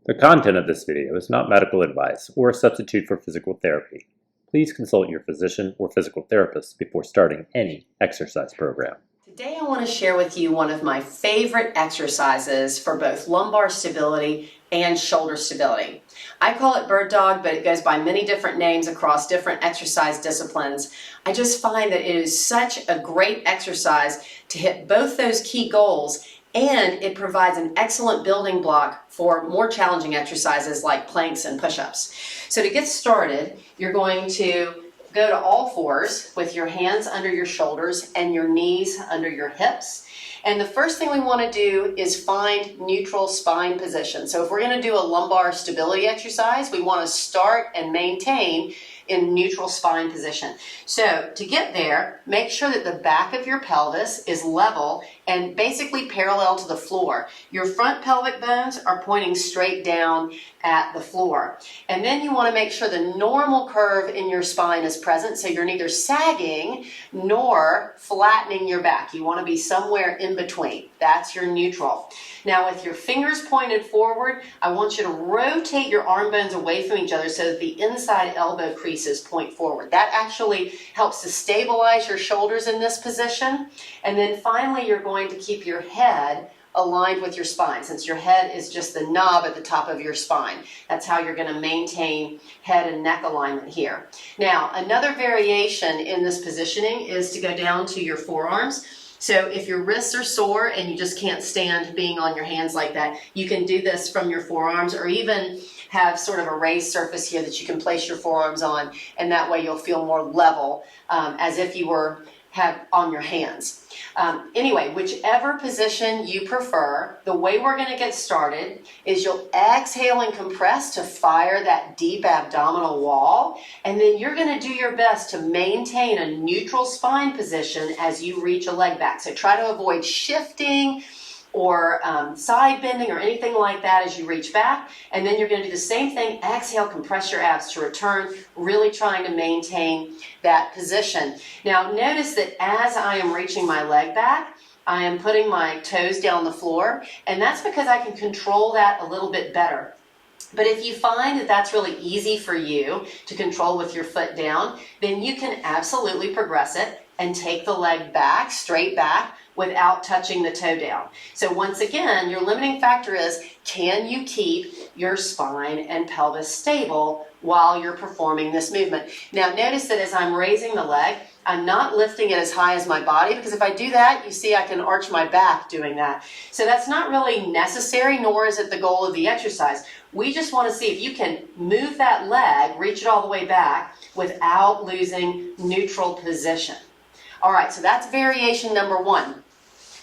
The content of this video is not medical advice or a substitute for physical therapy. Please consult your physician or physical therapist before starting any exercise program. Today I want to share with you one of my favorite exercises for both lumbar stability and shoulder stability. I call it bird dog, but it goes by many different names across different exercise disciplines. I just find that it is such a great exercise to hit both those key goals, and it provides an excellent building block for more challenging exercises like planks and push-ups. So to get started, you're going to go to all fours with your hands under your shoulders and your knees under your hips. And the first thing we want to do is find neutral spine position. So if we're going to do a lumbar stability exercise, we want to start and maintain in neutral spine position. So to get there, make sure that the back of your pelvis is level and basically parallel to the floor. Your front pelvic bones are pointing straight down at the floor. And then you want to make sure the normal curve in your spine is present, so you're neither sagging nor flattening your back. You want to be somewhere in between. That's your neutral. Now with your fingers pointed forward, I want you to rotate your arm bones away from each other so that the inside elbow creases point forward. That actually helps to stabilize your shoulders in this position. And then finally, you're going to keep your head aligned with your spine, since your head is just the knob at the top of your spine. That's how you're going to maintain head and neck alignment here. Now, another variation in this positioning is to go down to your forearms. So if your wrists are sore and you just can't stand being on your hands like that, you can do this from your forearms, or even have sort of a raised surface here that you can place your forearms on, and that way you'll feel more level, as if you were on your hands. Anyway, whichever position you prefer, the way we're going to get started is you'll exhale and compress to fire that deep abdominal wall, and then you're going to do your best to maintain a neutral spine position as you reach a leg back. So try to avoid shifting or side bending or anything like that as you reach back. And then you're going to do the same thing. Exhale, compress your abs to return, really trying to maintain that position. Now notice that as I am reaching my leg back, I am putting my toes down the floor, and that's because I can control that a little bit better. But if you find that that's really easy for you to control with your foot down, then you can absolutely progress it and take the leg back, straight back, without touching the toe down. So once again, your limiting factor is, can you keep your spine and pelvis stable while you're performing this movement? Now notice that as I'm raising the leg, I'm not lifting it as high as my body, because if I do that, you see I can arch my back doing that. So that's not really necessary, nor is it the goal of the exercise. We just want to see if you can move that leg, reach it all the way back without losing neutral position. All right, so that's variation number one.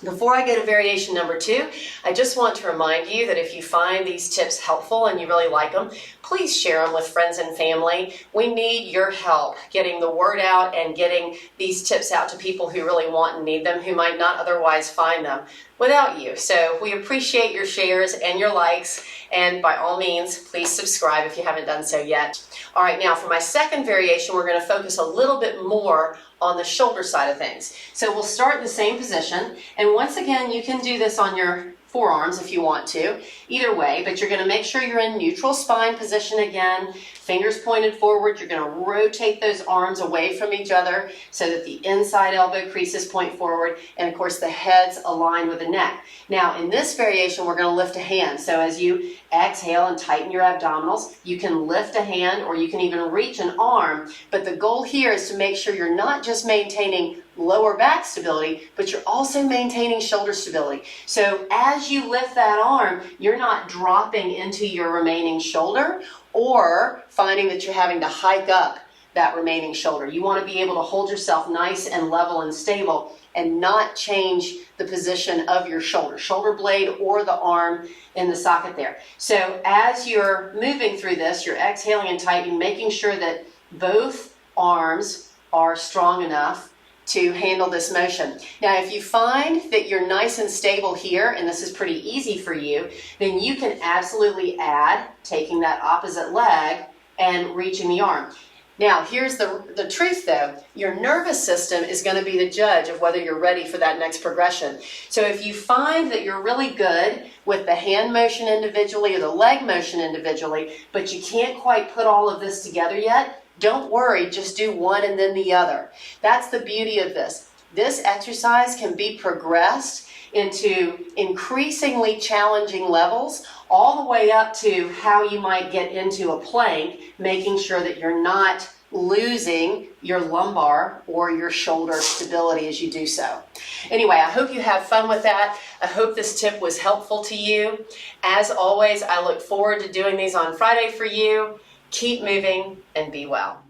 Before I go to variation number two, I just want to remind you that if you find these tips helpful and you really like them, please share them with friends and family. We need your help getting the word out and getting these tips out to people who really want and need them, who might not otherwise find them without you. So we appreciate your shares and your likes, and by all means, please subscribe if you haven't done so yet. All right, now for my second variation, we're going to focus a little bit more on the shoulder side of things. So we'll start in the same position, and once again, you can do this on your forearms if you want to, either way, but you're going to make sure you're in neutral spine position again, fingers pointed forward. You're going to rotate those arms away from each other so that the inside elbow creases point forward, and of course the head's aligned with the neck. Now in this variation, we're going to lift a hand. So as you exhale and tighten your abdominals, you can lift a hand or you can even reach an arm, but the goal here is to make sure you're not just maintaining lower back stability, but you're also maintaining shoulder stability. So as you lift that arm, you're not dropping into your remaining shoulder or finding that you're having to hike up that remaining shoulder. You want to be able to hold yourself nice and level and stable and not change the position of your shoulder blade or the arm in the socket there. So as you're moving through this, you're exhaling and tightening, making sure that both arms are strong enough to handle this motion. Now, if you find that you're nice and stable here, and this is pretty easy for you, then you can absolutely add taking that opposite leg and reaching the arm. Now, here's the truth though. Your nervous system is going to be the judge of whether you're ready for that next progression. So if you find that you're really good with the hand motion individually or the leg motion individually, but you can't quite put all of this together yet, don't worry, just do one and then the other. That's the beauty of this. This exercise can be progressed into increasingly challenging levels, all the way up to how you might get into a plank, making sure that you're not losing your lumbar or your shoulder stability as you do so. Anyway, I hope you have fun with that. I hope this tip was helpful to you. As always, I look forward to doing these on Friday for you. Keep moving and be well.